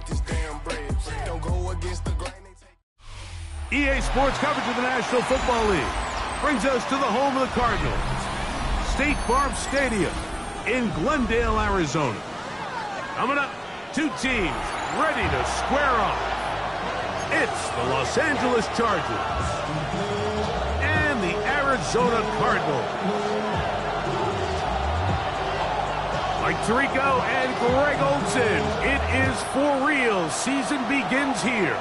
get this damn bread. Don't go against the grain. EA Sports coverage of the National Football League brings us to the home of the Cardinals, State Farm Stadium in Glendale, Arizona. Coming up, two teams ready to square off. It's the Los Angeles Chargers and the Arizona Cardinals. Mike Tirico and Greg Olsen, it is for real. Season begins here.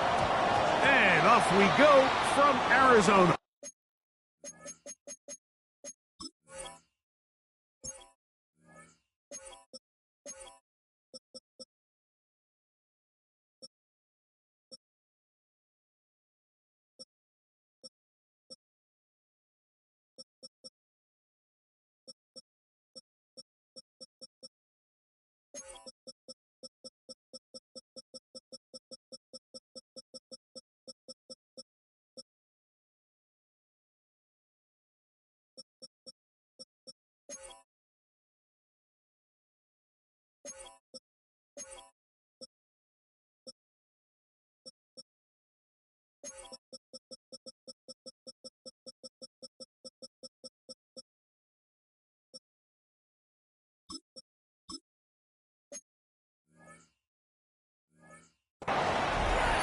And off we go from Arizona.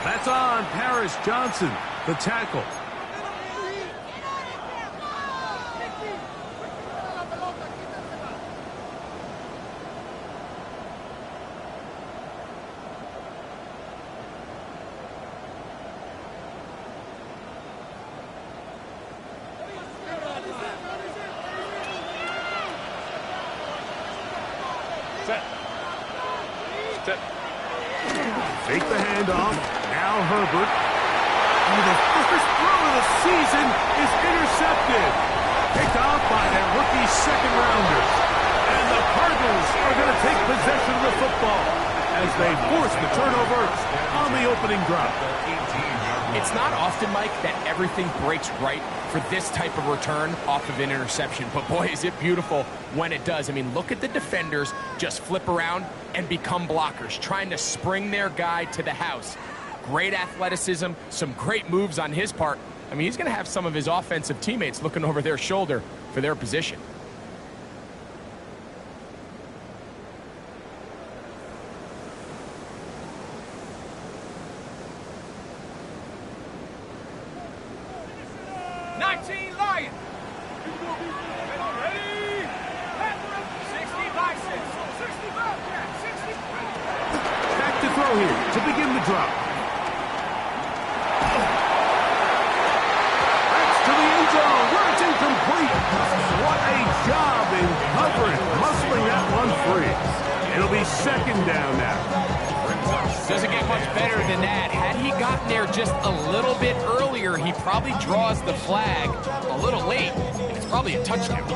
That's on Paris Johnson, the tackle. Take the handoff. Now Herbert. And the first throw of the season is intercepted. Picked off by their rookie second-rounders. And the Cardinals are going to take possession of the football as they force the turnover on the opening drive. It's not often, Mike, that everything breaks right for this type of return off of an interception. But, boy, is it beautiful when it does. I mean, look at the defenders just flip around and become blockers, trying to spring their guy to the house. Great athleticism, some great moves on his part. I mean, he's going to have some of his offensive teammates looking over their shoulder for their position. To begin the drop. That's to the end zone, where it's incomplete. What a job in covering, muscling that one free. It'll be second down now. Doesn't get much better than that. Had he gotten there just a little bit earlier, he probably draws the flag a little late. It's probably a touchdown.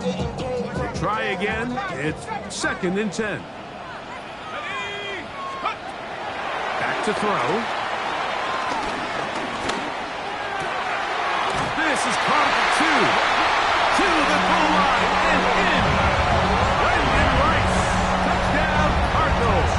They try again. It's 2nd and 10. To throw. This is caught at 2. To the goal line and in. Brandon Rice. Touchdown, Cardinals.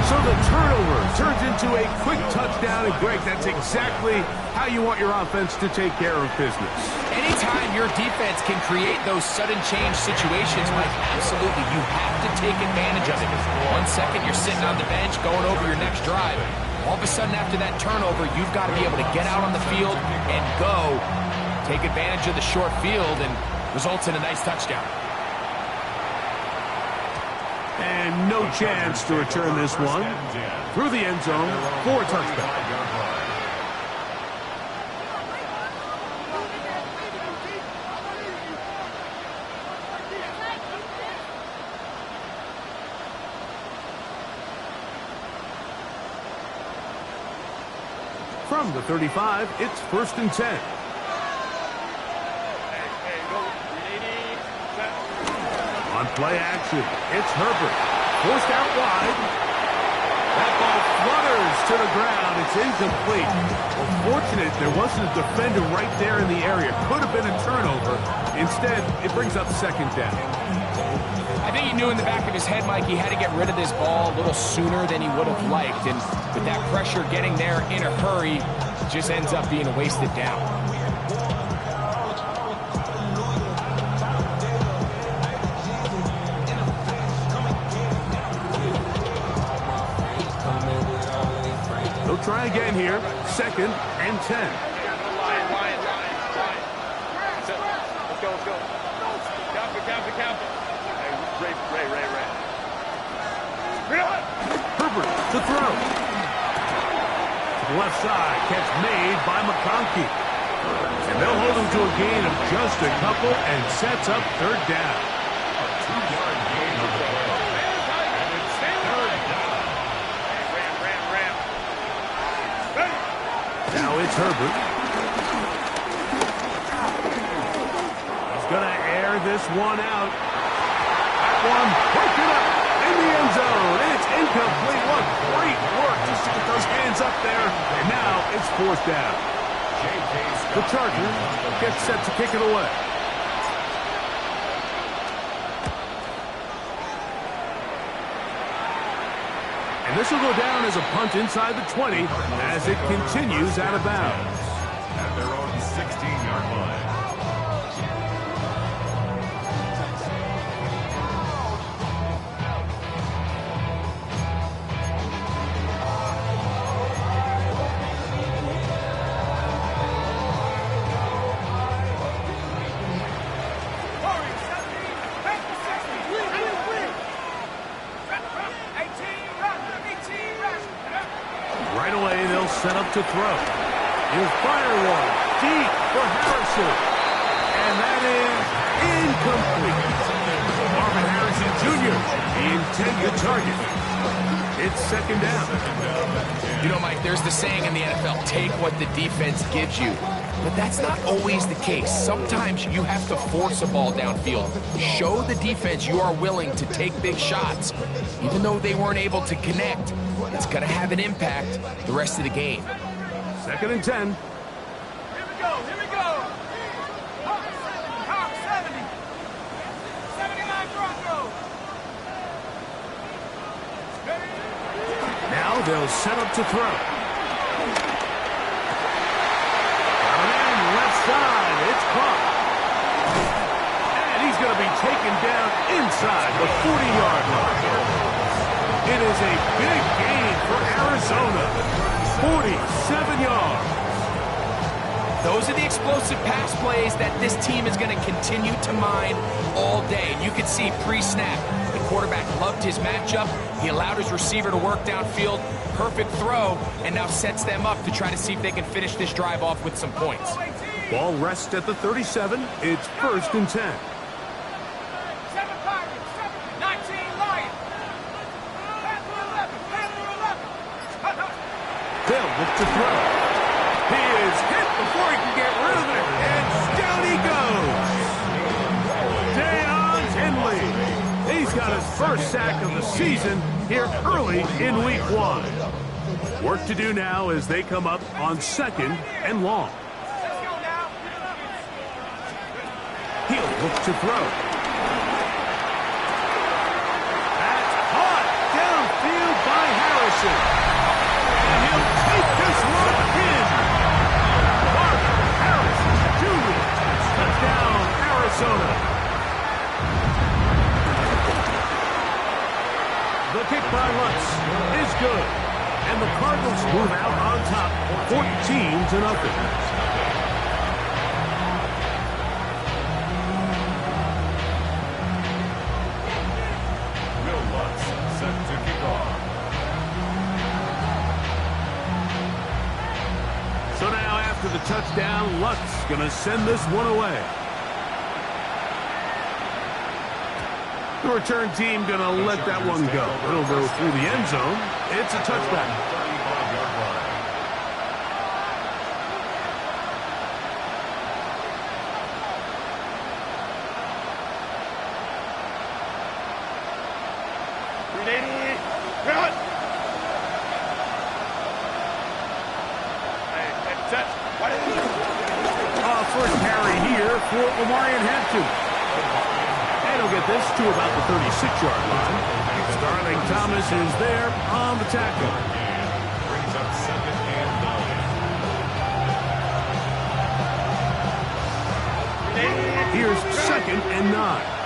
So the turnover turns into a quick touchdown. And Greg, that's exactly how you want your offense to take care of business. Anytime your defense can create those sudden change situations, Mike, absolutely, you have to take advantage of it. 1 second, you're sitting on the bench, going over your next drive. All of a sudden, after that turnover, you've got to be able to get out on the field and go. Take advantage of the short field, and results in a nice touchdown. And no chance to return this one. Through the end zone for a touchdown. From the 35, it's 1st and 10. On play action, it's Herbert. Forced out wide. That ball flooded fires to the ground. It's incomplete. Well, fortunate there wasn't a defender right there in the area. Could have been a turnover. Instead, it brings up second down. I think he knew in the back of his head, Mike, he had to get rid of this ball a little sooner than he would have liked. And with that pressure getting there in a hurry, it just ends up being a wasted down. They'll try again here. 2nd and 10. Let's go. Count. Ray. Herbert to throw. To the left side. Catch made by McConkey. And they'll hold him to a gain of just a couple and sets up 3rd down. Now it's Herbert. He's going to air this one out. That one broken up in the end zone. It's incomplete. What great work just to get those hands up there. And now it's 4th down. The Chargers get set to kick it away. And this will go down as a punt inside the 20 as it continues out of bounds. At their own 16-yard line. Right away, they'll set up to throw. He'll fire one deep for Harrison. And that is incomplete. Marvin Harrison Jr., the intended target. It's 2nd down. You know, Mike, there's the saying in the NFL, take what the defense gives you. But that's not always the case. Sometimes you have to force a ball downfield. Show the defense you are willing to take big shots. Even though they weren't able to connect, it's going to have an impact the rest of the game. 2nd and 10. Here we go. Hawk 70. 79 Broncos. Now they'll set up to throw. Left side, it's caught. And he's going to be taken down inside the 40-yard line. It is a big gain for Arizona. 47 yards. Those are the explosive pass plays that this team is going to continue to mine all day. And you can see pre-snap, the quarterback loved his matchup. He allowed his receiver to work downfield. Perfect throw, and now sets them up to try to see if they can finish this drive off with some points. Ball rests at the 37. It's 1st and 10. 7 Pirates, 19 Lions. Pass to 11. They'll look to throw. He is hit before he can get rid of it, and down he goes. Deion Henley. He's got his first sack of the season here early in week 1. Work to do now as they come up on 2nd and long. He'll look to throw. That's caught downfield by Harrison. And he'll take this one in. Marvin Harrison Jr. Touchdown, Arizona. The kick by Lutz is good. And the Cardinals move out on top 14-0. So now after the touchdown, Lutz going to send this one away. The return team going to let that one go. It'll go through the end zone. It's a touchback. first carry here for Omarion Hampton. And he'll get this to about the 36-yard line. Starling Thomas is there on the tackle. Brings up 2nd and 9. Here's 2nd and 9.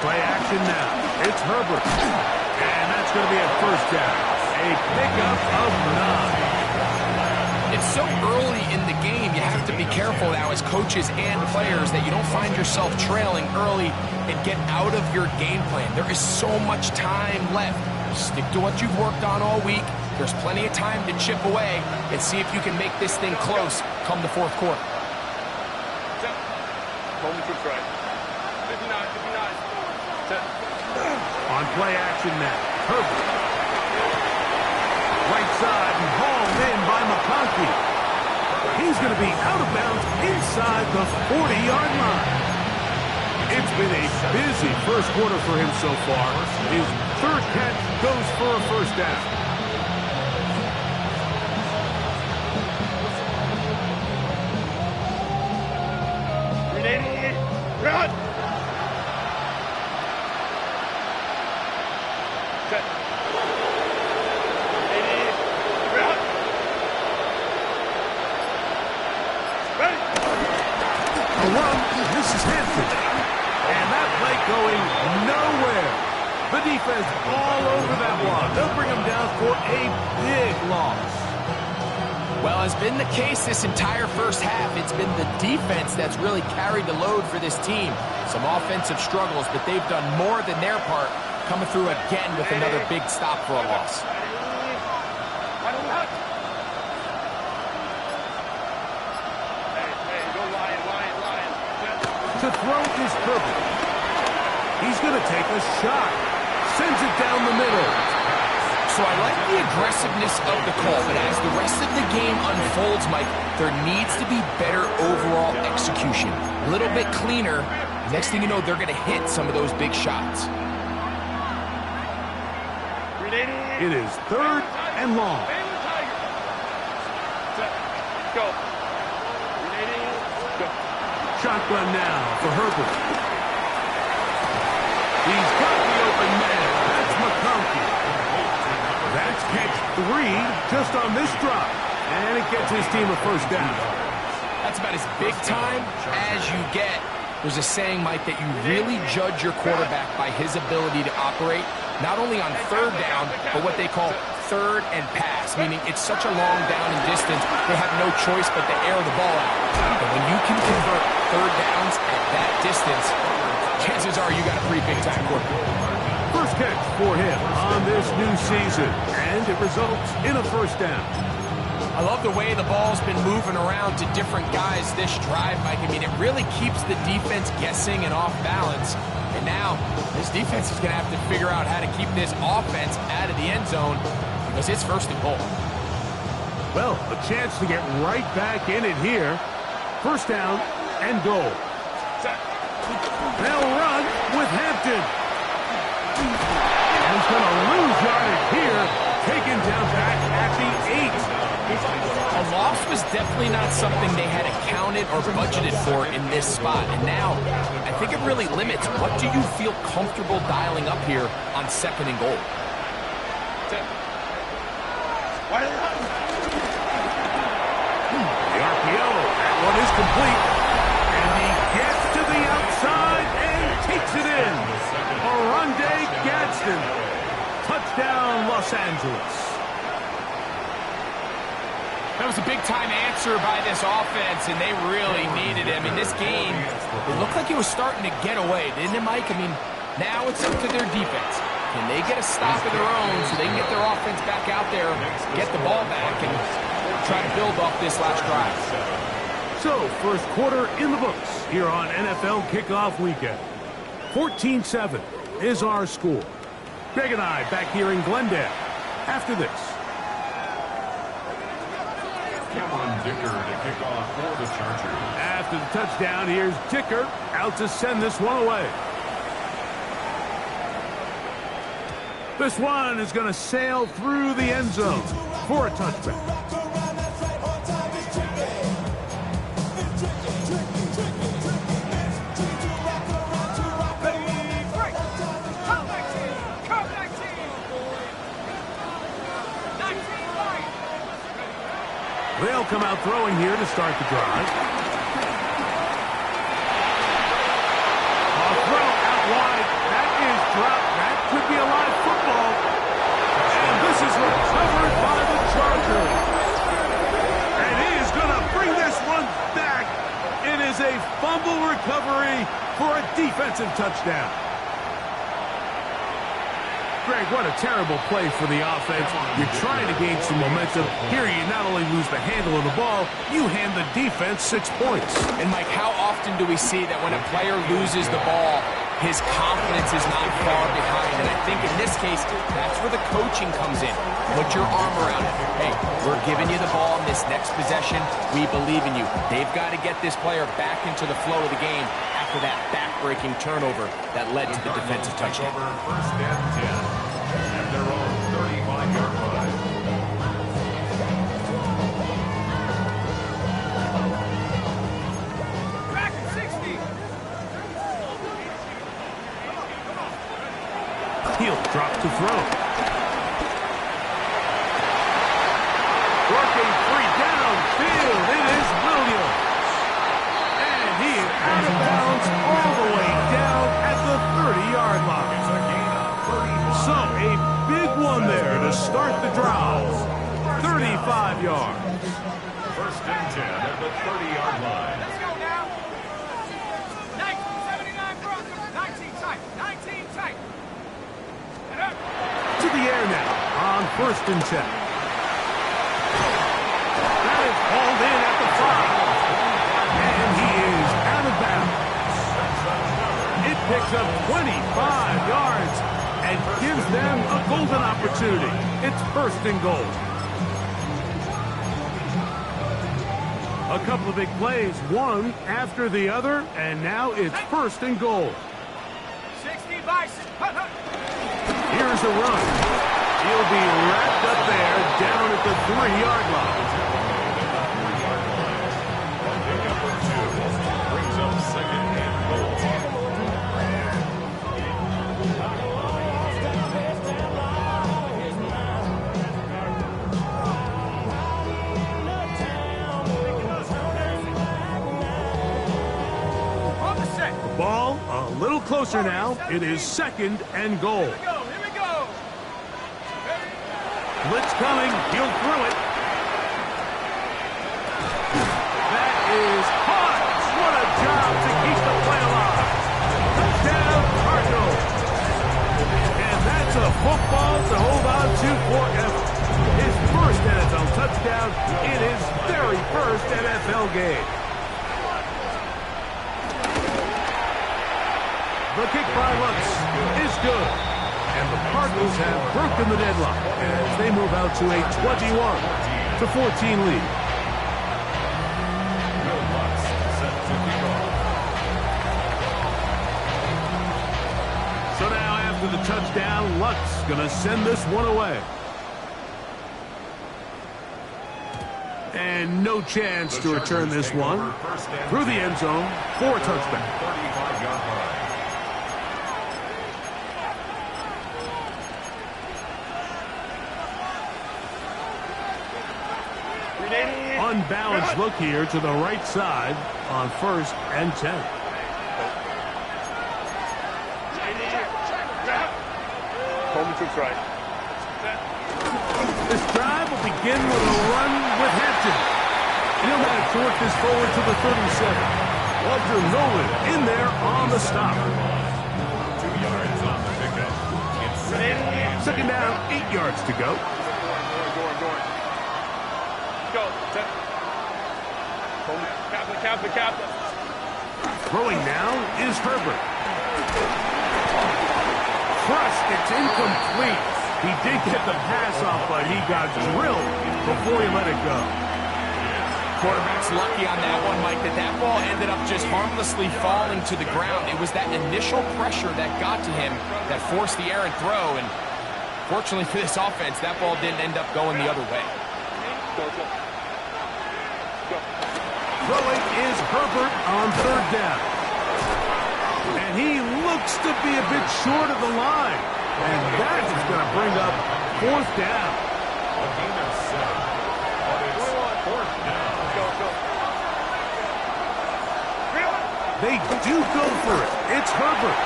Play action now. It's Herbert. And that's going to be a first down. A pickup of 9. It's so early in the game, you have to be careful now as coaches and players that you don't find yourself trailing early and get out of your game plan. There is so much time left. Stick to what you've worked on all week. There's plenty of time to chip away and see if you can make this thing close come the fourth quarter. On play action now. Herbert. Right side and hauled in by McConkey. He's going to be out of bounds inside the 40-yard line. It's been a busy first quarter for him so far. His 3rd catch goes for a first down. Run! A run. This is Hampton. And that play going nowhere. The defense all over that one. They'll bring him down for a big loss. Well, as been the case this entire first half, it's been the defense that's really carried the load for this team. Some offensive struggles, but they've done more than their part, coming through again with another big stop for a loss. To throw is Herbert. He's going to take a shot. Sends it down the middle. So I like the aggressiveness of the call, but as the rest of the game unfolds, Mike, there needs to be better overall execution. A little bit cleaner. Next thing you know, they're going to hit some of those big shots. It is 3rd and long. Go. Shotgun now for Herbert. He's got the open man. That's McConkey. That's catch 3 just on this drive. And it gets his team a first down. That's about as big time as you get. There's a saying, Mike, that you really judge your quarterback by his ability to operate, not only on 3rd down, but what they call 3rd and pass, meaning it's such a long down and distance, they have no choice but to air the ball out. But when you can convert 3rd downs at that distance, chances are you got a pretty big time quarterback. First catch for him on this new season, and it results in a first down. I love the way the ball's been moving around to different guys this drive, Mike. I mean, it really keeps the defense guessing and off balance. And now, this defense is going to have to figure out how to keep this offense out of the end zone because it's 1st and goal. Well, a chance to get right back in it here. First down and goal. They'll run with Hampton. And he's going to lose yardage here. Taken down back at the 8. A loss was definitely not something they had accounted or budgeted for in this spot. And now, I think it really limits what do you feel comfortable dialing up here on 2nd and goal. The RPO, that one is complete. And he gets to the outside and takes it in. Oronde Gadsden. Touchdown, Los Angeles. That was a big-time answer by this offense, and they really needed him. In this game, it looked like he was starting to get away, didn't it, Mike? I mean, now it's up to their defense. Can they get a stop of their own so they can get their offense back out there, get the ball back, and try to build off this last drive? So, first quarter in the books here on NFL Kickoff Weekend. 14-7 is our score. Greg and I back here in Glendale after this. Cameron Dicker to kick off for the Chargers. After the touchdown, here's Dicker out to send this one away. This one is going to sail through the end zone for a touchback. They'll come out throwing here to start the drive. A throw out wide. That is dropped. That could be a live football. And this is recovered by the Chargers. And he is going to bring this one back. It is a fumble recovery for a defensive touchdown. Greg, what a terrible play for the offense. You're trying to gain some momentum. Here you not only lose the handle of the ball, you hand the defense 6 points. And, Mike, how often do we see that when a player loses the ball, his confidence is not far behind? And I think in this case, that's where the coaching comes in. Put your arm around it. Hey, we're giving you the ball in this next possession. We believe in you. They've got to get this player back into the flow of the game after that back-breaking turnover that led to the defensive touchdown. First and 10. At their own 35-yard line. Back at 60. He'll drop to throw. Working free downfield. It is Williams. And he is out of bounds all the way down at the 30-yard line. It's a gain of 35. So a big one there to start the drive. 35 yards. First and 10 at the 30-yard line. Let's go now. 1979 Broncos. 19 tight. 19 tight. And up. To the air now on first and 10. That is hauled in at the 5. And he is out of bounds. It picks up 25 yards and gives them a golden opportunity. It's first and goal. A couple of big plays, one after the other, and now it's first and goal. 60 Bison. Hut, hut. Here's a run. He'll be wrapped up there down at the 3-yard line. Pick number 2 brings up second and goal. On the set. Ball a little closer now. It is second and goal. Here we go. Here we go. Blitz coming. He'll throw it. That is hot. What a job to keep the play alive. Touchdown, Cardinals. And that's a football to hold on to forever. His first NFL touchdown in his very first NFL game. The kick by Lutz is good. And the Cardinals have broken the deadlock as they move out to a 21-14 lead. Will Lutz set to kick off. So now after the touchdown, Lutz going to send this one away. And no chance to return this one through the end zone for a touchback. 35-yard line. Unbalanced look here to the right side on first and 10. Coleman to right. This drive will begin with a run with Hampton. He'll manage to work this forward to the 37. Walter Nolan in there on the stop. 2 yards on the pickup. It's Second down, 8 yards to go. Go. Captain. Throwing now is Herbert. Crushed, it's incomplete. He did get the pass off, but he got drilled before he let it go. Quarterback's lucky on that one, Mike, that ball ended up just harmlessly falling to the ground. It was that initial pressure that got to him that forced the errant throw, and Fortunately for this offense, that ball didn't end up going the other way. Go, go. Go. Throwing is Herbert on third down. And he looks to be a bit short of the line. And that is going to bring up fourth down. A gain of 7. But it's fourth down. Go, go. They do go for it. It's Herbert.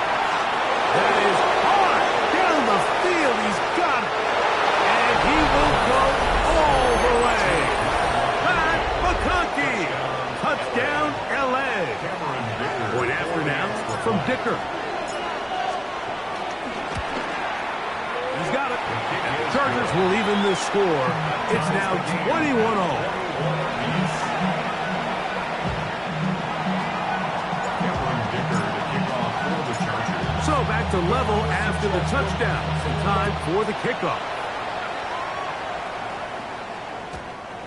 That is hard down the field. He's got it. And he will go all the way. Pat McConkey. Touchdown, L.A. Point after now from Dicker. He's got it. And the Chargers will even this score. It's now 21-0. So back to level after the touchdown. Time for the kickoff.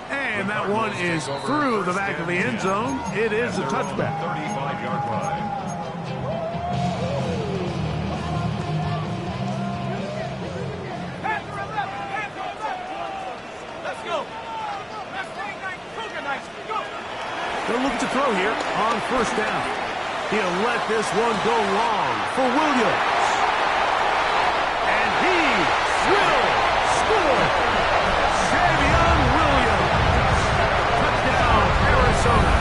And that one is through the back of the end zone. It is a touchback. 35-yard line. Let's go. Let's Cougar nice. Go. They'll look to throw here on first down. He'll let this one go long for Williams. And he will score. Savion Williams. Touchdown, Arizona.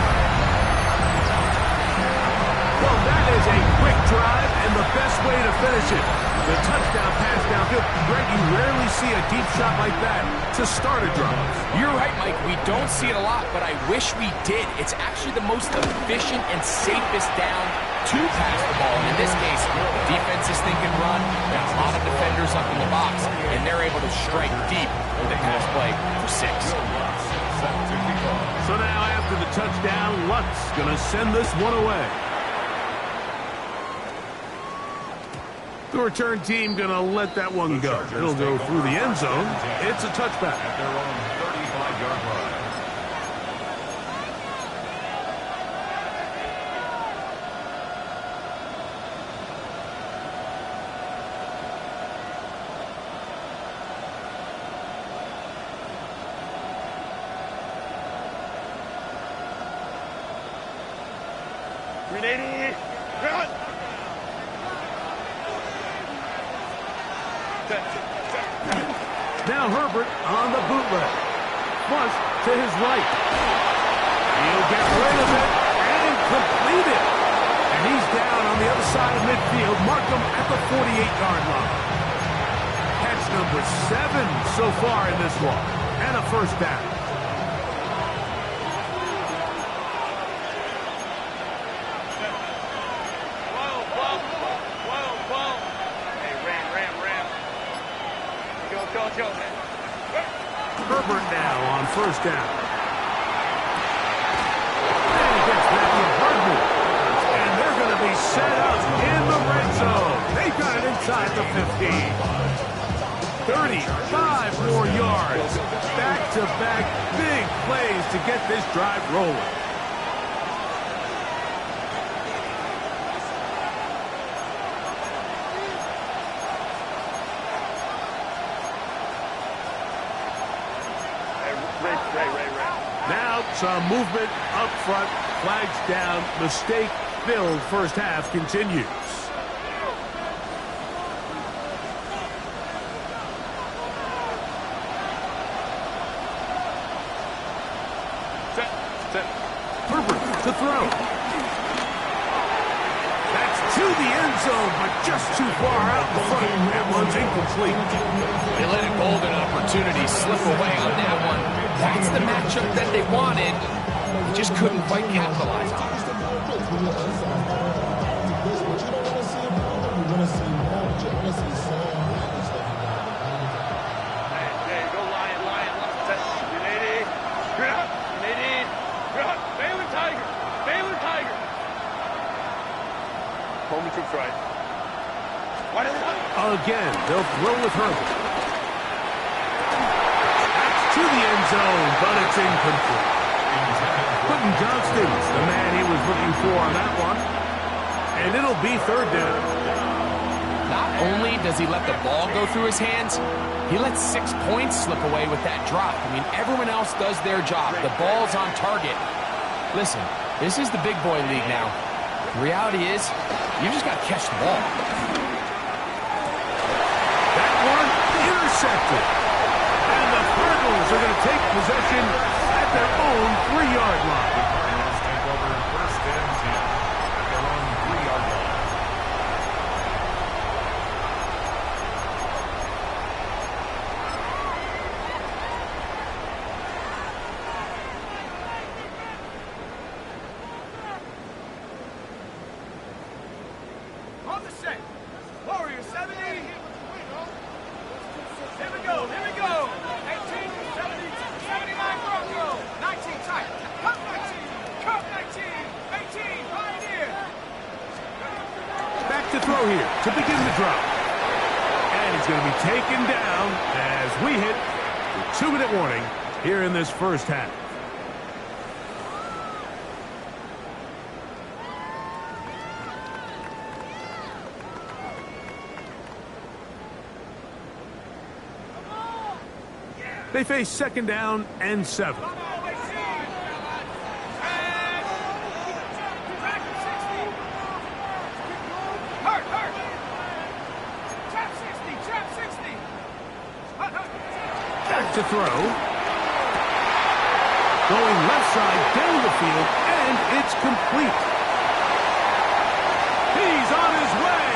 Well, that is a quick drive and the best way to finish it. The touchdown pass downfield. Greg, you rarely see a deep shot like that to start a drive. You're right, Mike. We don't see it a lot, but I wish we did. It's actually the most efficient and safest down to pass the ball. And in this case, the defense is thinking run. Got a lot of defenders up in the box, and they're able to strike deep with a pass play for 6. So now after the touchdown, Lutz going to send this one away. The return team going to let that one go. It'll go through the end zone. It's a touchback. At their own 35-yard line. Now Herbert on the bootleg. Flush to his right. He'll get rid of it and complete it. And he's down on the other side of midfield. Mark him at the 48-yard line. Catch number 7 so far in this one. And a first down. Herbert now on first down. And he gets back to Hardman. And they're going to be set up in the red zone. They got it inside the 15. 35 more yards. Back-to-back big plays to get this drive rolling. Now some movement up front, flags down, mistake-filled first half continues. Herbert to throw. That's to the end zone, but just too far out in front. That one's incomplete. They let a golden opportunity slip away on that one. That's the matchup that they wanted. They just couldn't quite capitalize on it. Hey, go Lion. Baylor Tiger. Coleman troops right. Again, they'll throw with Herbert. To the end zone, but it's incomplete. Quentin Johnston's the man he was looking for on that one. And it'll be third down. Not only does he let the ball go through his hands, he lets 6 points slip away with that drop. I mean, everyone else does their job. The ball's on target. Listen, this is the big boy league now. The reality is, you just got to catch the ball. That one intercepted. And the Cardinals are going to take possession at their own 3-yard line. Cardinals take over first and 10 at their own 3-yard line. On the set. Warrior 70. Here we go. Here we go. 18, 70, 79 Bronco. 19 tight. Cut 19. Cut 19. 18. Pioneer. Back to throw here to begin the drop. And he's going to be taken down as we hit the 2-minute warning here in this first half. They face 2nd down and 7. Come on, 18. And back to 60. Hurt. Trap 60. Hurt. Back to throw. Going left side down the field, and it's complete. He's on his way.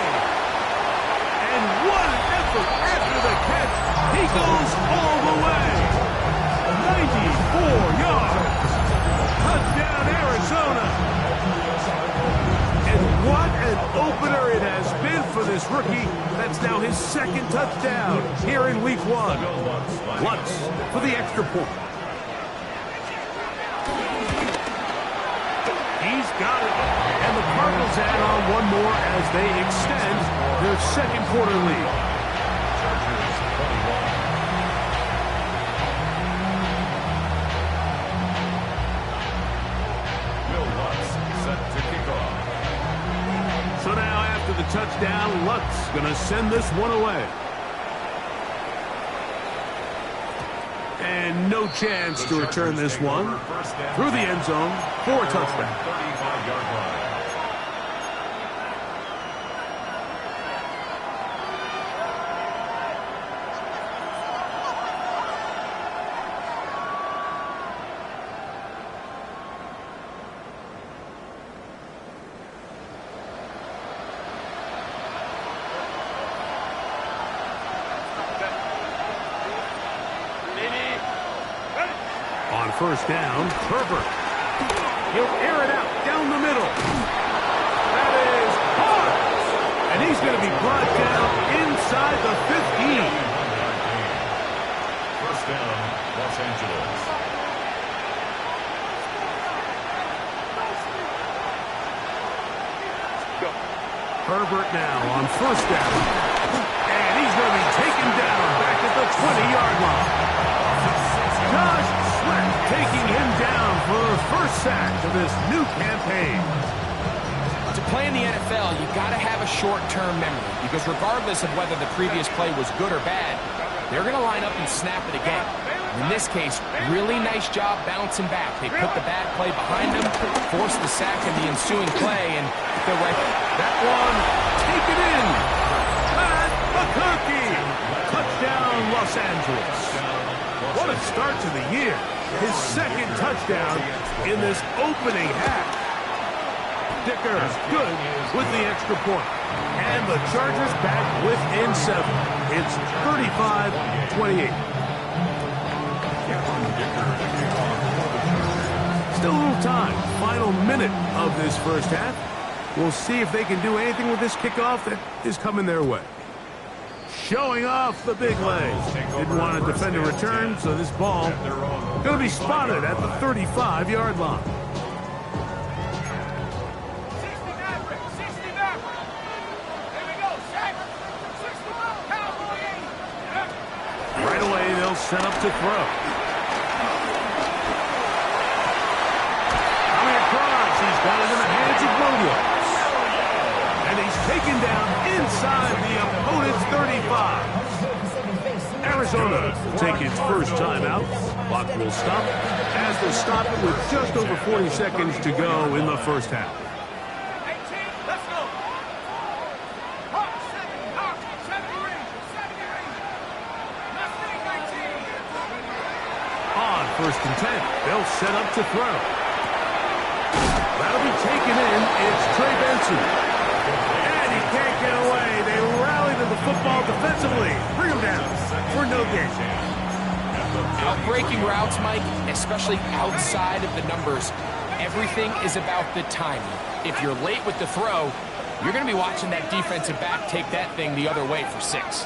And what an effort after the catch. He goes all the way. 94 yards. Touchdown, Arizona. And what an opener it has been for this rookie. That's now his 2nd touchdown here in week 1. Lutz for the extra point. He's got it. And the Cardinals add on one more as they extend their 2nd quarter lead. So now after the touchdown, Lutz going to send this one away. And no chance to return this one through the end zone for a touchdown. 35-yard line. On first down, Herbert. He'll air it out down the middle. That is hard. And he's going to be brought down inside the 15. First down, Los Angeles. Herbert now on first down. And he's going to be taken down back at the 20-yard line. Josh Sweat taking him down for the first sack of this new campaign. To play in the NFL, you got to have a short-term memory because regardless of whether the previous play was good or bad, they're going to line up and snap it again. In this case, really nice job bouncing back. They put the bad play behind them, forced the sack in the ensuing play, and they're right. That one taken in. Pat McConkey. Touchdown, Los Angeles. What a start to the year. His 2nd touchdown in this opening half. Dicker good with the extra point. And the Chargers back within 7. It's 35-28. Still a little time. Final minute of this first half. We'll see if they can do anything with this kickoff that is coming their way. Showing off the big legs. Didn't want to defend a return, so this ball going to be spotted at the 35-yard line. 60 Maverick. Here we go. Sack. 60 Cowboy. Right away, they'll set up to throw. Coming across, he's got it in the hands of Williams. And he's taken down inside the opponent's 35. Arizona will take its first timeout. Clock will stop as they'll stop it with just over 40 seconds to go in the first half. 18, let's go. Hawk, 70 range, 70 range. Mustang, 19. On first and 10, they'll set up to throw. That'll be taken in. It's Trey Benson. And he can't get away. They rally to the football defensively. Bring him down for no gain. Breaking routes, Mike, especially outside of the numbers, everything is about the timing. If you're late with the throw, you're going to be watching that defensive back take that thing the other way for 6.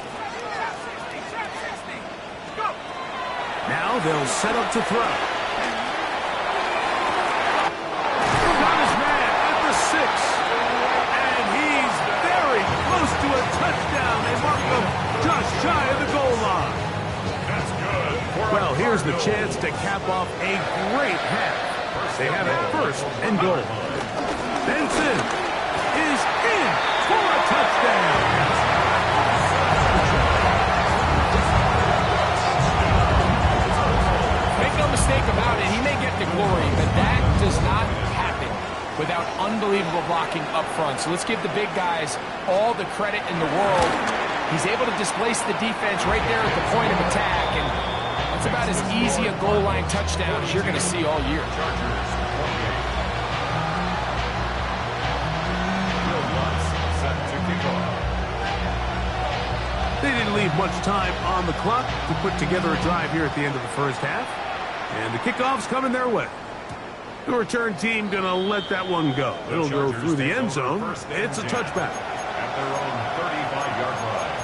Now they'll set up to throw. Got his man at the 6. And he's very close to a touchdown. They mark him just shy of the goal line. That's good. Well, here's the chance to cap off a great half. They have it first and goal. Benson is in for a touchdown. Make no mistake about it, he may get the glory, but that does not happen without unbelievable blocking up front. So let's give the big guys all the credit in the world. He's able to displace the defense right there at the point of attack, and that's about as easy a goal line touchdown as you're going to see all year. They didn't leave much time on the clock to put together a drive here at the end of the first half. And the kickoff's coming their way. The return team going to let that one go. It'll go through the end zone. It's a touchback. At their own 35-yard line.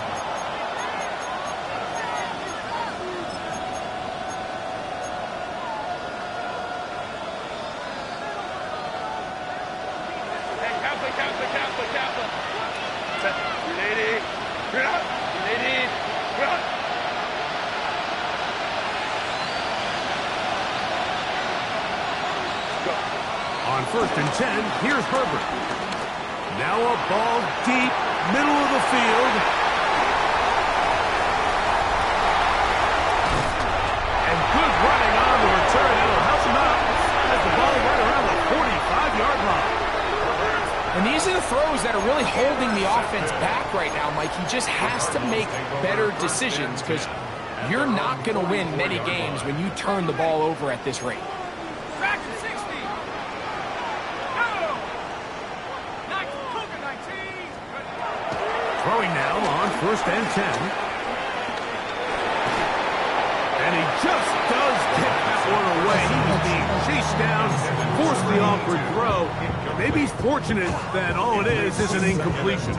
Hey, Kaplan. Unity. Unity. On first and 10, here's Herbert. Now a ball deep, middle of the field. And good running on the return. It'll help him out as the ball right around the 45-yard line. And these are the throws that are really holding the offense back right now, Mike. He just has to make better decisions because you're not going to win many games when you turn the ball over at this rate. Back to 60. Go. 19. Throwing now on first and 10. And he just does get that one away. He was being chased down, forced the awkward throw. Maybe he's fortunate that all it is an incompletion.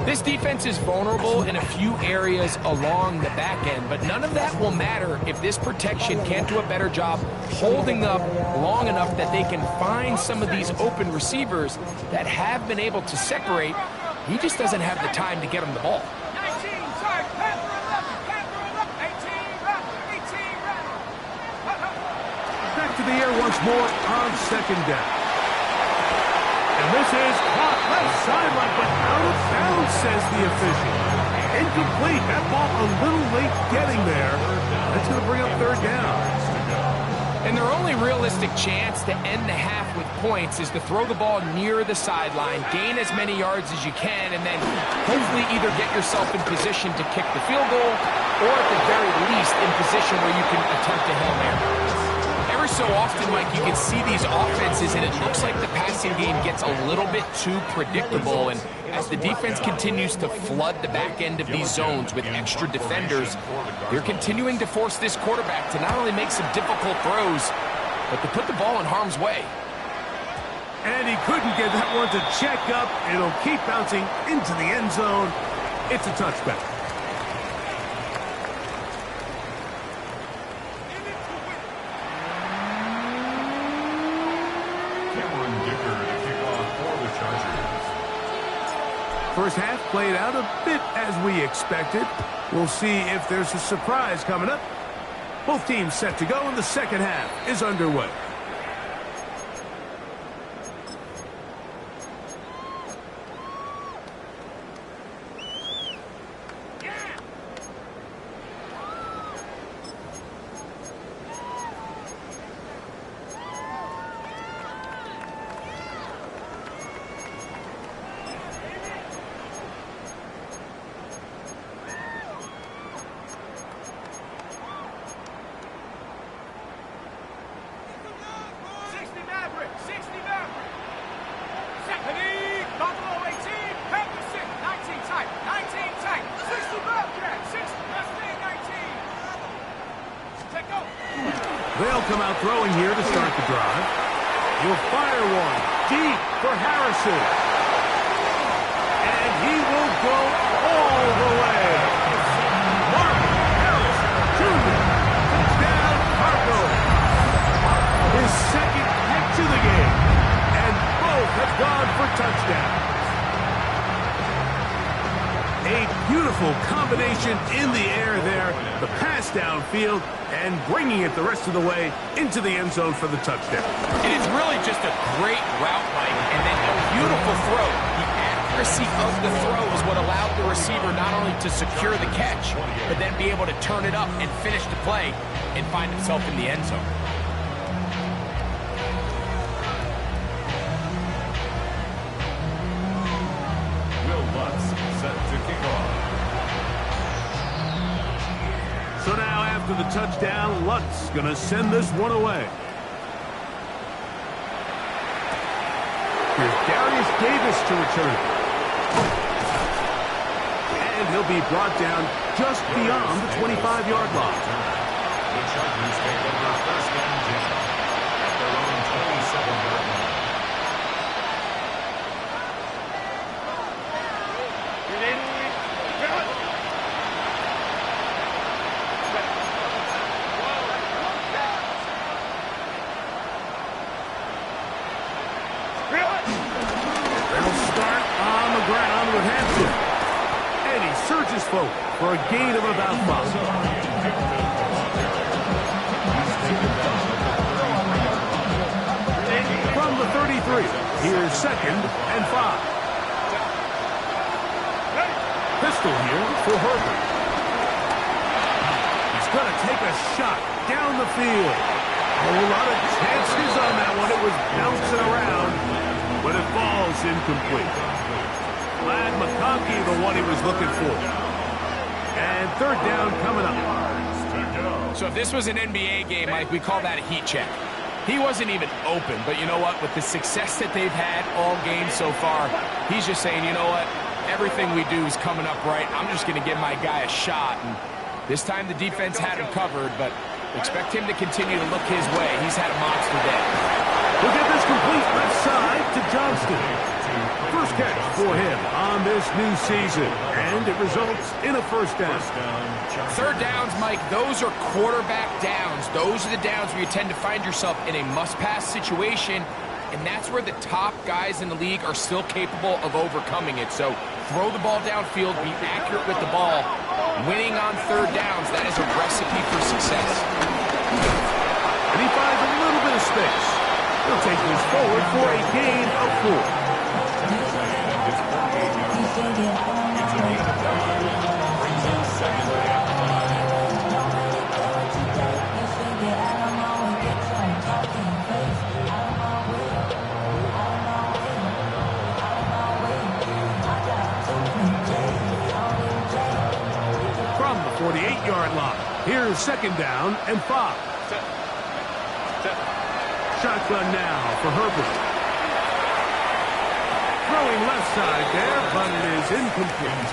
This defense is vulnerable in a few areas along the back end, but none of that will matter if this protection can't do a better job holding up long enough that they can find some of these open receivers that have been able to separate. He just doesn't have the time to get them the ball. 19, sorry, Panther 11, 18, Back to the air once more on second down. And this is caught left sideline, but out of bounds, says the official. Incomplete. That ball a little late getting there. That's going to bring up third down. And their only realistic chance to end the half with points is to throw the ball near the sideline, gain as many yards as you can, and then hopefully either get yourself in position to kick the field goal or at the very least in position where you can attempt a Hail Mary. Every so often, Mike, you can see these offenses, and it looks like the passing game gets a little bit too predictable. And as the defense continues to flood the back end of these zones with extra defenders, they're continuing to force this quarterback to not only make some difficult throws, but to put the ball in harm's way. And he couldn't get that one to check up. It'll keep bouncing into the end zone. It's a touchback. First half played out a bit as we expected. We'll see if there's a surprise coming up. Both teams set to go, and the second half is underway. They'll come out throwing here to start the drive. He'll fire one deep for Harrison. And he will go all the way. Mark Harrison Jr. Touchdown, Cardinals. His second catch of the game. And both have gone for touchdowns. A beautiful combination in the air there. The pass downfield and bringing it the rest of the way into the end zone for the touchdown. And it's really just a great route, Mike, and then a beautiful throw. The accuracy of the throw is what allowed the receiver not only to secure the catch, but then be able to turn it up and finish the play and find himself in the end zone. So now after the touchdown, Lutz going to send this one away. Here's Darius Davis to return it. And he'll be brought down just beyond the 25-yard line. The Chargers take over first and 10 at their own 27-yard line. Surges forward for a gain of about 5. From the 33, here's 2nd and 5. Pistol here for Herbert. He's going to take a shot down the field. A whole lot of chances on that one. It was bouncing around, but it falls incomplete. Glad McConkey, the one he was looking for. And 3rd down coming up. So if this was an NBA game, Mike, we call that a heat check. He wasn't even open, but you know what? With the success that they've had all game so far, he's just saying, you know what? Everything we do is coming up right. I'm just going to give my guy a shot. And this time the defense had him covered, but expect him to continue to look his way. He's had a monster day. We'll get this complete left side to Johnston. First catch for him on this new season, and it results in a 1st down. 3rd downs, Mike, those are quarterback downs. Those are the downs where you tend to find yourself in a must-pass situation, and that's where the top guys in the league are still capable of overcoming it. So throw the ball downfield, be accurate with the ball. Winning on 3rd downs, that is a recipe for success. And he finds a little bit of space. He'll take this forward for a gain of 4. From the 48-yard line, here's 2nd down and 5. Shotgun now for Herbert. Throwing left side there, but it is incomplete.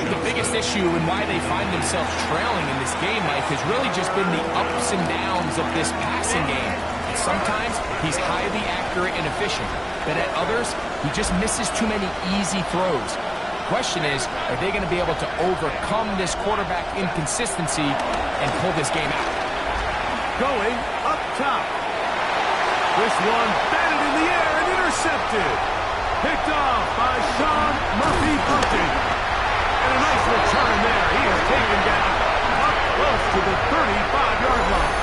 The biggest issue and why they find themselves trailing in this game, Mike, has really just been the ups and downs of this passing game. Sometimes he's highly accurate and efficient, but at others, he just misses too many easy throws. The question is, are they going to be able to overcome this quarterback inconsistency and pull this game out? Going up top. This one batted in the air and intercepted. Picked off by Sean Murphy-Bunting. And a nice return there. He is taken down up close to the 35-yard line.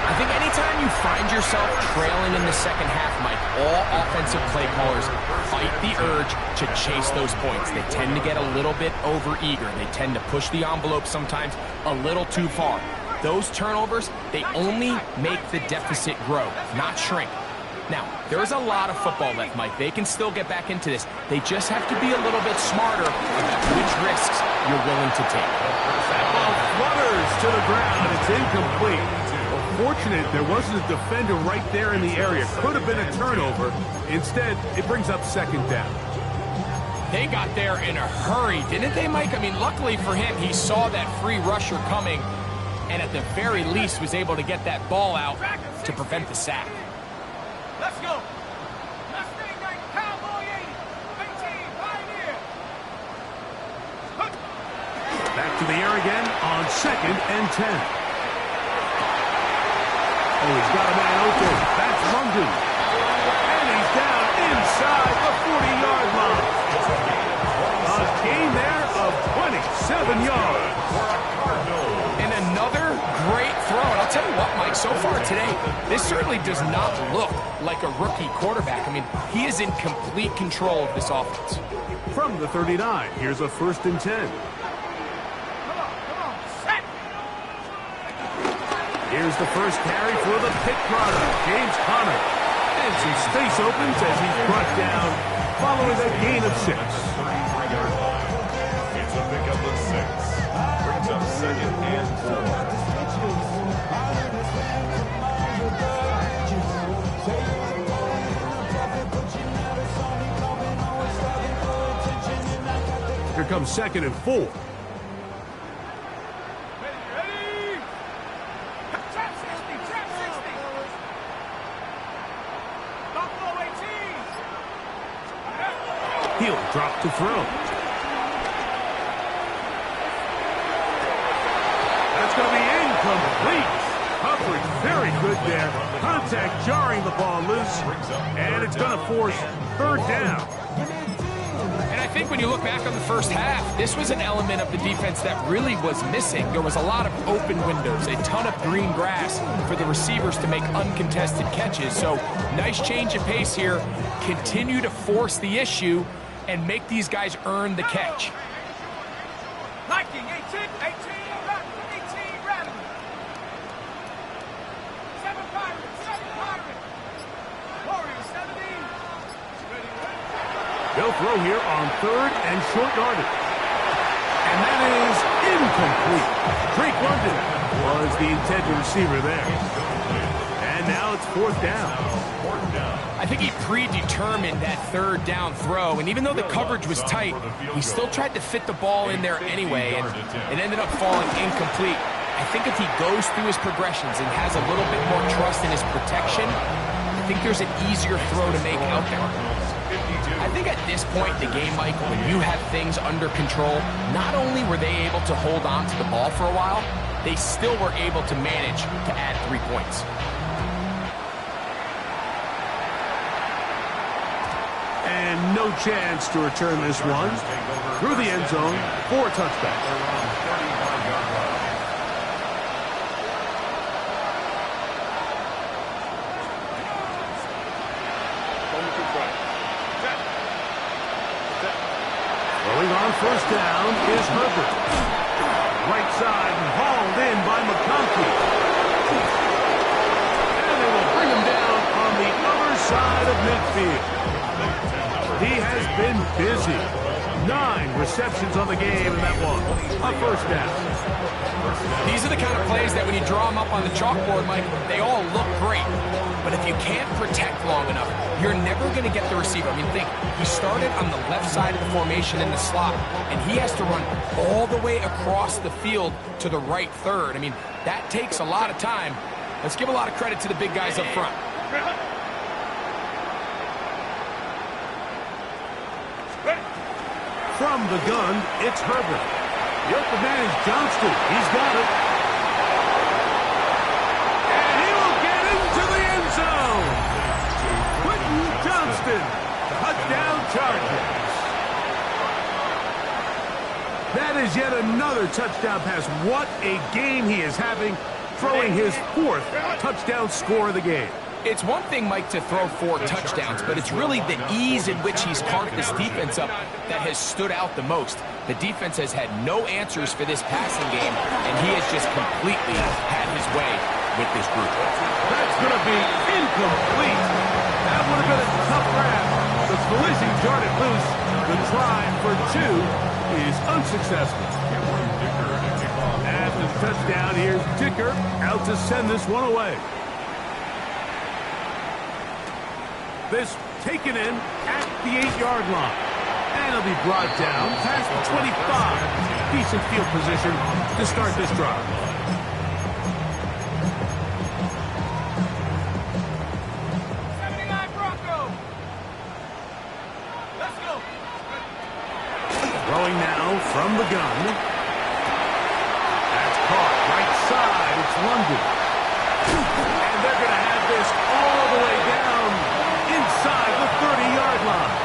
I think anytime you find yourself trailing in the second half, Mike, all offensive play callers fight the urge to chase those points. They tend to get a little bit overeager. They tend to push the envelope sometimes a little too far. Those turnovers, they only make the deficit grow, not shrink. Now, there's a lot of football left, Mike. They can still get back into this. They just have to be a little bit smarter about which risks you're willing to take. That ball flutters to the ground. It's incomplete. Fortunate there wasn't a defender right there in the area. Could have been a turnover. Instead, it brings up 2nd down. They got there in a hurry, didn't they, Mike? I mean, luckily for him, he saw that free rusher coming. and at the very least was able to get that ball out to prevent the sack. Let's go. Mustang Night, Cowboy 80, 18, Pioneer. Back to the air again on 2nd and 10. Oh, he's got a man open. That's London. And he's down inside the 40-yard line. A gain there of 27 yards. And another great throw. And I'll tell you what, Mike, so far today, this certainly does not look like a rookie quarterback. I mean, he is in complete control of this offense. From the 39, here's a 1st and 10. Here's the first carry for the pick product, James Conner. And some space opens as he's brought down following a gain of 6. It's a pickup of 6. Brings up 2nd and 4. Here comes 2nd and 4. He'll drop to throw. That's going to be incomplete. Coverage very good there. Contact jarring the ball loose. And it's going to force 3rd down. And I think when you look back on the first half, this was an element of the defense that really was missing. There was a lot of open windows, a ton of green grass for the receivers to make uncontested catches. So nice change of pace here. Continue to force the issue and make these guys earn the catch. Viking 18, 18, 18, Randall. 7 Pirates, 7 Pirates. Warriors 17. They'll throw here on 3rd and short yardage. And that is incomplete. Drake London was the intended receiver there. And now it's 4th down. I think he predetermined that 3rd down throw, and even though the coverage was tight, he still tried to fit the ball in there anyway, and it ended up falling incomplete. I think if he goes through his progressions and has a little bit more trust in his protection, I think there's an easier throw to make out there. I think at this point in the game, Mike, when you have things under control, not only were they able to hold on to the ball for a while, they still were able to manage to add 3 points. And no chance to return this one. Through the end zone for a touchback. Rolling on 1st down is Herbert. Right side and hauled in by McConkey. And they will bring him down on the other side of midfield. He has been busy. 9 receptions on the game, and that one, a 1st down. These are the kind of plays that when you draw them up on the chalkboard, Mike, they all look great. But if you can't protect long enough, you're never going to get the receiver. I mean, think, he started on the left side of the formation in the slot, and he has to run all the way across the field to the right 3rd. I mean, that takes a lot of time. Let's give a lot of credit to the big guys up front. From the gun, it's Herbert. The open man is Johnston. He's got it. And he will get into the end zone. Quentin Johnston. Touchdown Chargers. That is yet another touchdown pass. What a game he is having, throwing his 4th touchdown score of the game. It's one thing, Mike, to throw 4 touchdowns, but it's really the ease in which he's carved this defense up that has stood out the most. The defense has had no answers for this passing game, and he has just completely had his way with this group. That's going to be incomplete. That would have been a tough grab. The collision jarred it loose. The try for 2 is unsuccessful. After the touchdown, here's Dicker out to send this one away. This taken in at the 8-yard line. And it'll be brought down past the 25. Decent field position to start this drive. from the gun. That's caught right side. It's London. And they're going to have this all the way down inside the 30-yard line.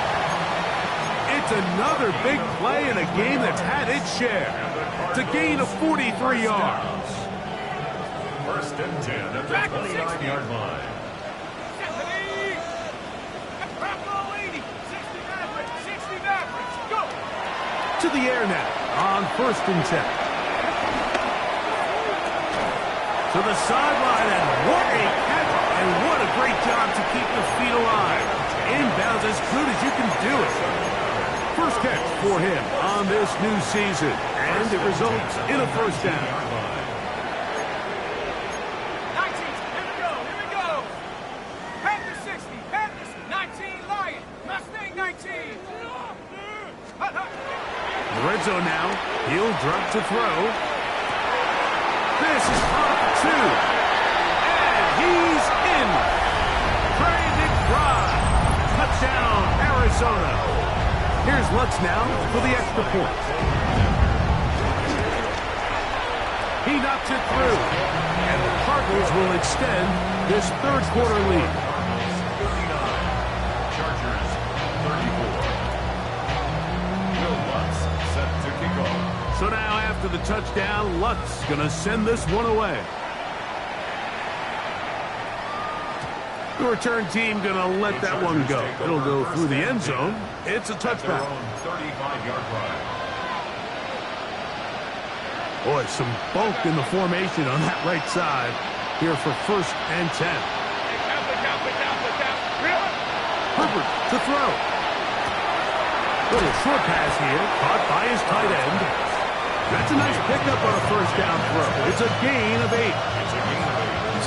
It's another big play in a game that's had its share. To gain of 43 yards. First and 10 at the 29-yard line. To the air now on first and 10. To the sideline, and what a catch, and what a great job to keep the feet alive. Inbounds as good as you can do it. First catch for him on this new season, and it results in a first down. 19, here we go. Panthers 60, Panthers 19, Lion, Mustang 19. The red zone now. He'll drop to throw. This is top 2. And he's in. Trey McBride. Touchdown, Arizona. Here's Lutz now for the extra point. He knocks it through. And the Cardinals will extend this third quarter lead. 39. Chargers 34. Set to kick off. So now after the touchdown, Lutz going to send this one away. The return team going to let that one go. It'll go through the end zone. It's a touchback. 35-yard line. Boy, some bulk in the formation on that right side here for first and 10. Herbert to throw. Little short pass here, caught by his tight end. That's a nice pickup on a first down throw. It's a gain of 8.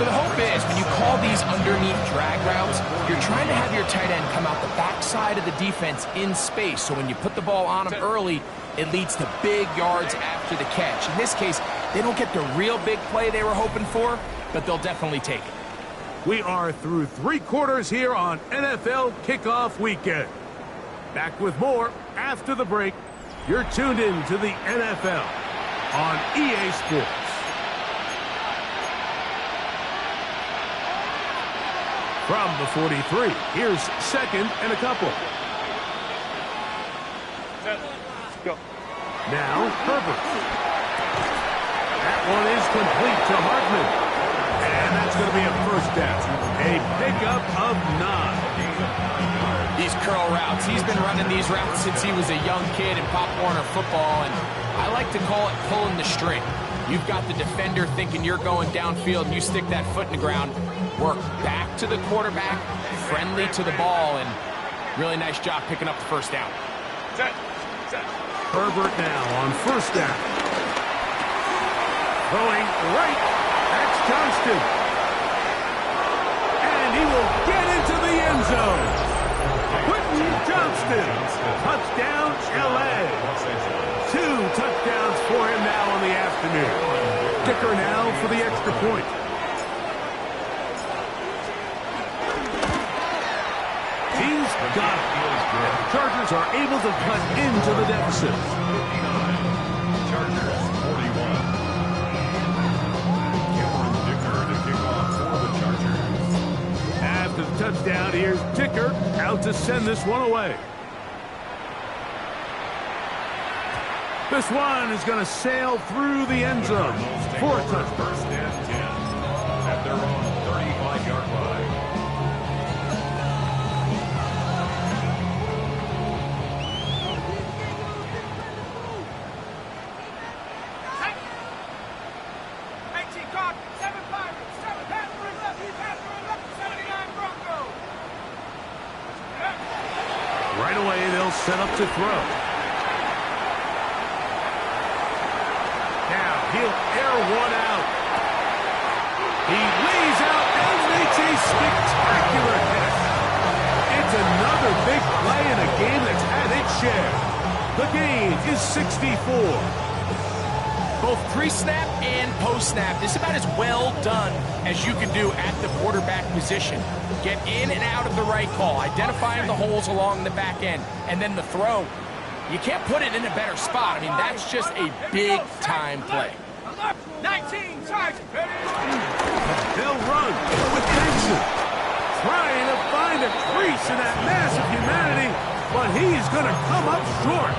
So the hope is when you call these underneath drag routes, you're trying to have your tight end come out the backside of the defense in space. So when you put the ball on him early, it leads to big yards after the catch. In this case, they don't get the real big play they were hoping for, but they'll definitely take it. We are through 3 quarters here on NFL Kickoff Weekend. Back with more after the break. You're tuned in to the NFL on EA Sports. From the 43, here's second and a couple. Go. Now, Herbert. That one is complete to Hartman. And that's going to be a first down. A pickup of 9. These curl routes, he's been running these routes since he was a young kid in Pop Warner football, and I like to call it pulling the string. You've got the defender thinking you're going downfield, and you stick that foot in the ground, work back to the quarterback, friendly to the ball, and really nice job picking up the first down. Set. Herbert now on first down. Throwing right. That's Johnston. And he will get into the end zone. Quentin Johnston. Touchdown, L.A. 2 touchdowns for him now in the afternoon. Kicker now for the extra point. He's got it. And the Chargers are able to cut into the deficit. 59. Chargers 41. Cameron Dicker to kick off for the Chargers. After the touchdown, here's Dicker out to send this one away. This one is going to sail through the end zone for a touchdown. First and 10 at their own 35-yard line. Right away, they'll set up to throw. Now, he'll air one out. He lays out and makes a spectacular catch. It's another big play in a game that's had its share. The gain is 64. Both pre-snap and post-snap, this is about as well done as you can do at the quarterback position. Get in and out of the right call, identifying the holes along the back end, and then the throw. You can't put it in a better spot. I mean, that's just a big-time play. 19 tight. They'll run with Benson. Trying to find a crease in that mass of humanity, but he's going to come up short.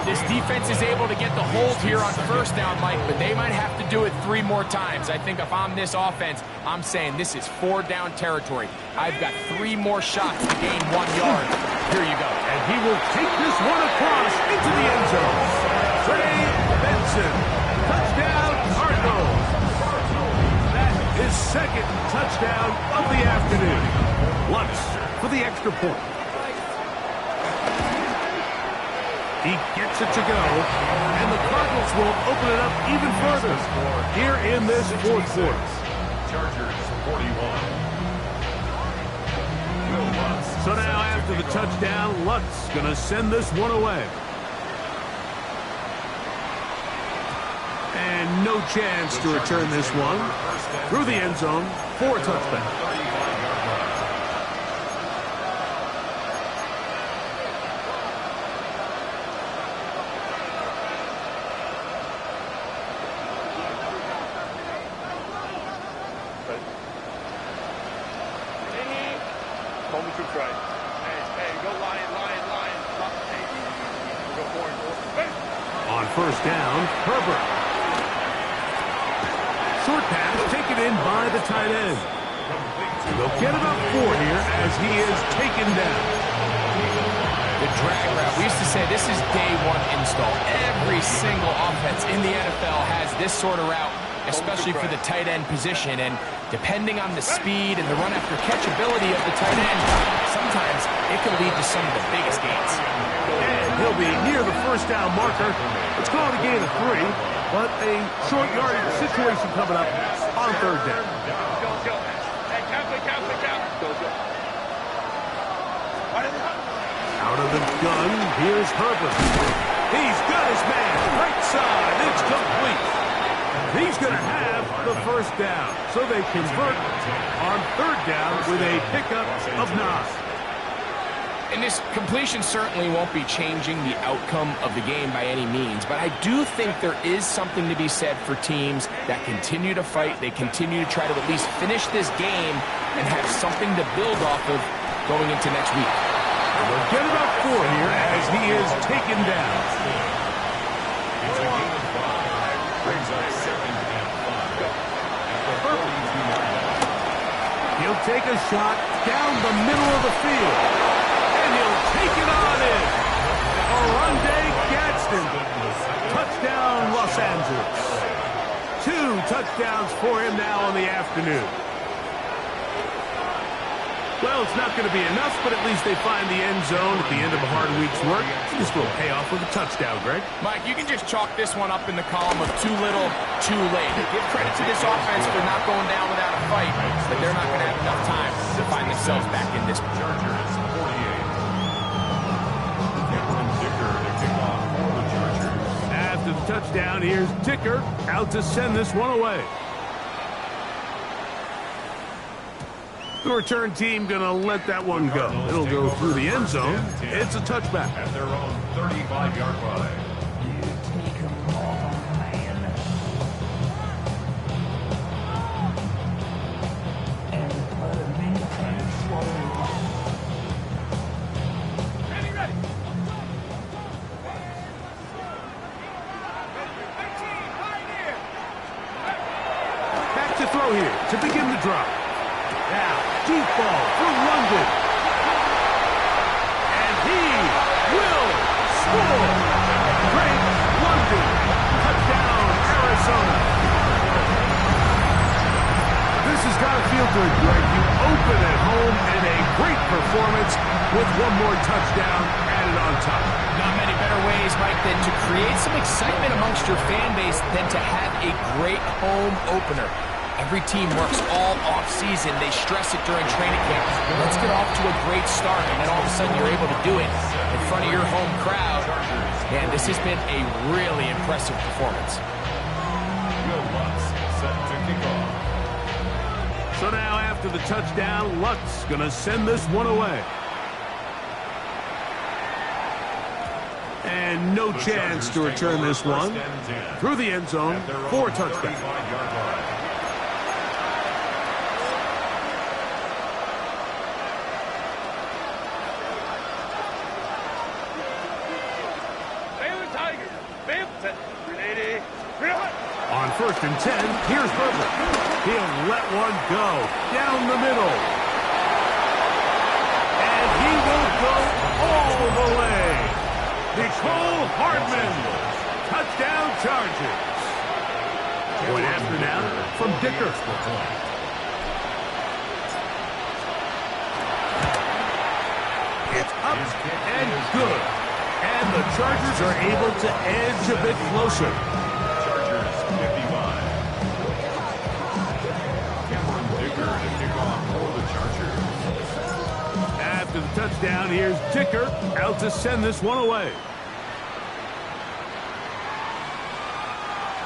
This defense is able to get the hold here on first down, Mike, but they might have to do it 3 more times. I think if I'm this offense, I'm saying this is 4-down territory. I've got 3 more shots to gain 1 yard. Here you go. And he will take this one across into the end zone. Trey Benson, touchdown Cardinals. That is second touchdown of the afternoon. Lutz for the extra point. He gets it to go, and the Cardinals will open it up even further here in this fourth quarter. Chargers 41. So now after the touchdown, Lutz going to send this one away. And no chance to return this one through the end zone for a touchback. On first down, Herbert. Short pass taken in by the tight end. They'll get about 4 here as he is taken down. The drag route. We used to say this is day 1 install. Every single offense in the NFL has this sort of route, especially for the tight end position. And depending on the speed and the run after catch ability of the tight end, sometimes it can lead to some of the biggest gains. And he'll be near the first down marker. It's called a gain of 3, but a short yardage situation coming up on third down. Go. Hey, count. Go. Out of the gun, here's Herbert. He's got his man. Right side. It's complete. He's going to have the first down. So they convert on third down with a pickup of 9. And this completion certainly won't be changing the outcome of the game by any means, but I do think there is something to be said for teams that continue to fight, they continue to try to at least finish this game and have something to build off of going into next week. We'll get about 4 here as he is taken down. It's a gain of 5. Brings up 2nd and 5. At the 42-yard line. He'll take a shot down the middle of the field. And he'll take it on in. Oronde Gadsden. Touchdown, Los Angeles. 2 touchdowns for him now on the afternoon. Well, it's not going to be enough, but at least they find the end zone at the end of a hard week's work. This will pay off with a touchdown, Greg. Mike, you can just chalk this one up in the column of too little, too late. Give credit to this offense for not going down without a fight, but they're not going to have enough time to find themselves back in this. Chargers 48. Cameron Dicker to kick off for the Chargers. After the touchdown, here's Dicker out to send this one away. The return team going to let that one go. It'll go through the end zone. It's a touchback. At their own 35-yard line. Ready. Back to throw here to begin the drive. Now, deep ball for London. And he will score. Great London. Touchdown, Arizona. This has got to feel good, Greg. You open at home and a great performance with 1 more touchdown added on top. Not many better ways, Mike, than to create some excitement amongst your fan base than to have a great home opener. Every team works all off-season. They stress it during training camp. Let's get off to a great start, and then all of a sudden you're able to do it in front of your home crowd. Man, this has been a really impressive performance. Will Lutz set to kick off. So now after the touchdown, Lutz going to send this one away. And no chance to return this one. Through the end zone for a touchdown. On 1st and 10, here's Herbert. He'll let one go down the middle. And he will go all the way. Nicole Hardman. Touchdown Chargers. Point after now from Dicker. It's up and good. And the Chargers are able to edge a bit closer. Chargers 55. Cameron Dicker to kick off for the Chargers. After the touchdown, here's Dicker out to send this one away.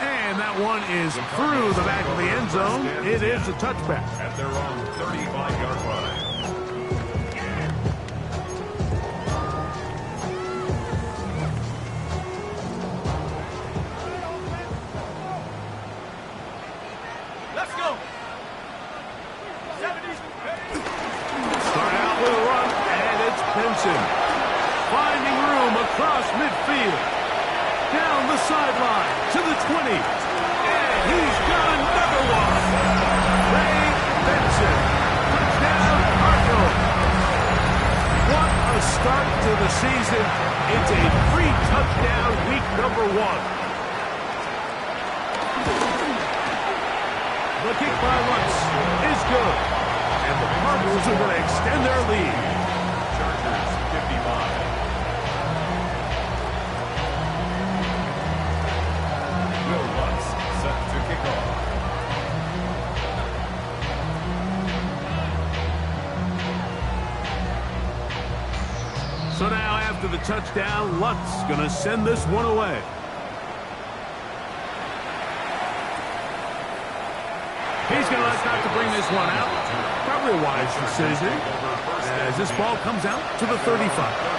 And that one is through the back of the end zone. It is a touchback. At their own 35-yard line. Let's go. 70s. Start out with a run, and it's Benson. Finding room across midfield. Down the sideline to the 20. And he's got another one. Ray Benson. Touchdown, Cardinals. What a start to the season. It's a free touchdown week number 1. The kick by Lutz is good. And the Cardinals are going to extend their lead. Chargers 55. Will Lutz set to kick off. So now after the touchdown, Lutz going to send this one away. He's going to elect not to bring this one out. Probably a wise decision as this ball comes out to the 35.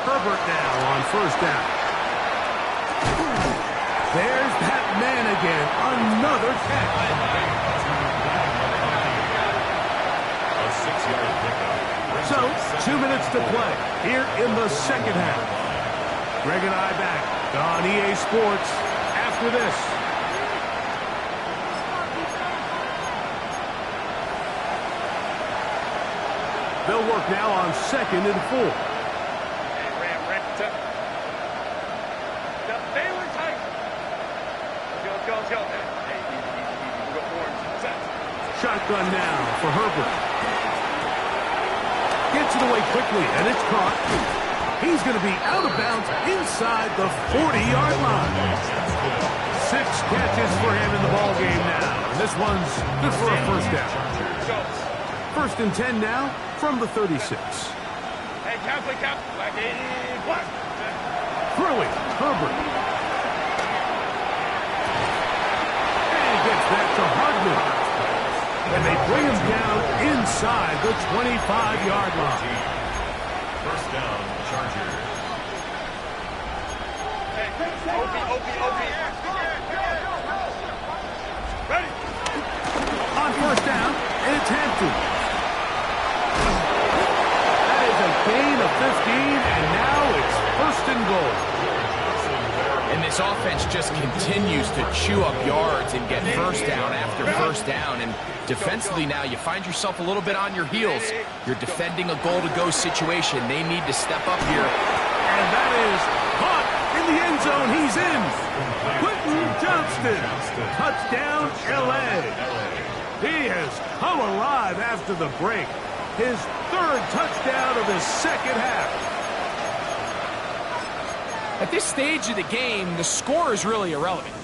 Herbert now on 1st down. There's that man again. Another catch. A 6-yard pickup. So, 2 minutes to play here in the second half. Greg and I back on EA Sports after this. They'll work now on 2nd and 4. Shotgun now for Herbert. Gets it away quickly, and it's caught. He's going to be out of bounds inside the 40-yard line. 6 catches for him in the ball game now. And this one's good for a 1st down. 1st and 10 now from the 36. Hey, Cap. Throwing, Herbert. And he gets that to Hardman. And they bring him down inside the 25-yard line. 1st down, Chargers. Opie. Ready. On 1st down, it's Hampton. That is a gain of 15, and now it's 1st and goal. And this offense just continues to chew up yards and get 1st down after 1st down. And defensively now, you find yourself a little bit on your heels. You're defending a goal-to-go situation. They need to step up here. And that is caught in the end zone. He's in. Quentin Johnston. Touchdown, L.A. He has come alive after the break. His 3rd touchdown of the second half. At this stage of the game, the score is really irrelevant.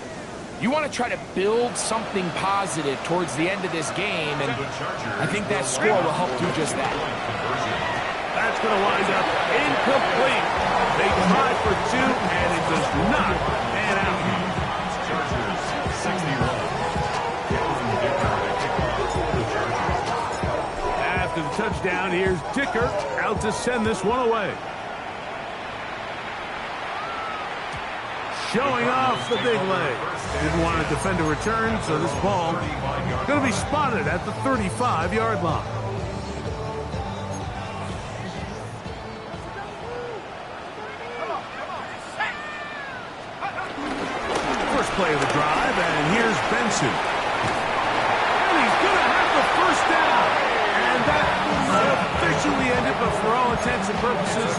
You want to try to build something positive towards the end of this game, and I think that score will help do just that. that's going to wind up incomplete. They tried for two, and it does not pan out. Chargers 61. After the touchdown, here's Dicker out to send this one away. Showing off the big leg. Didn't want to defend a return, so this ball going to be spotted at the 35-yard line. First play of the drive, and here's Benson. And he's going to have the first down. And that will officially end it, but for all intents and purposes,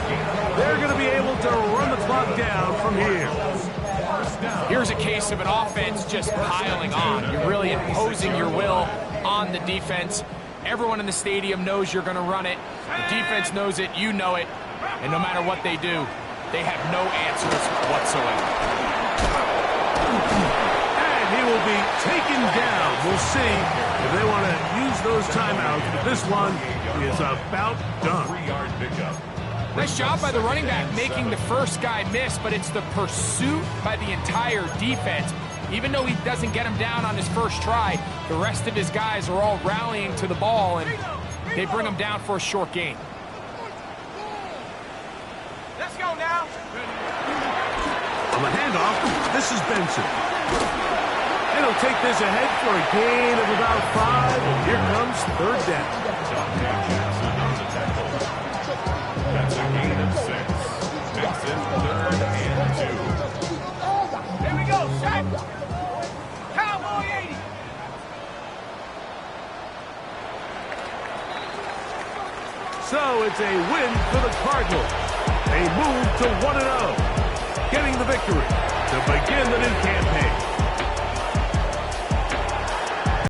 they're going to be able to run the clock down from here. Here's a case of an offense just piling on. You're really imposing your will on the defense. Everyone in the stadium knows you're going to run it. The defense knows it, you know it. And no matter what they do, they have no answers whatsoever. And he will be taken down. We'll see if they want to use those timeouts. But this one is about done. 3-yard pickup. Nice job by the running back making the first guy miss, but it's the pursuit by the entire defense. Even though he doesn't get him down on his first try, the rest of his guys are all rallying to the ball, and they bring him down for a short gain. Let's go now. On the handoff, this is Benson. And he'll take this ahead for a gain of about 5. And here comes third down. Jackson on the tackle. That's a gain of 6. Benson, 3rd and 2. Here we go, set. Cowboy 80. So it's a win for the Cardinals. They move to 1-0, getting the victory to begin the new campaign.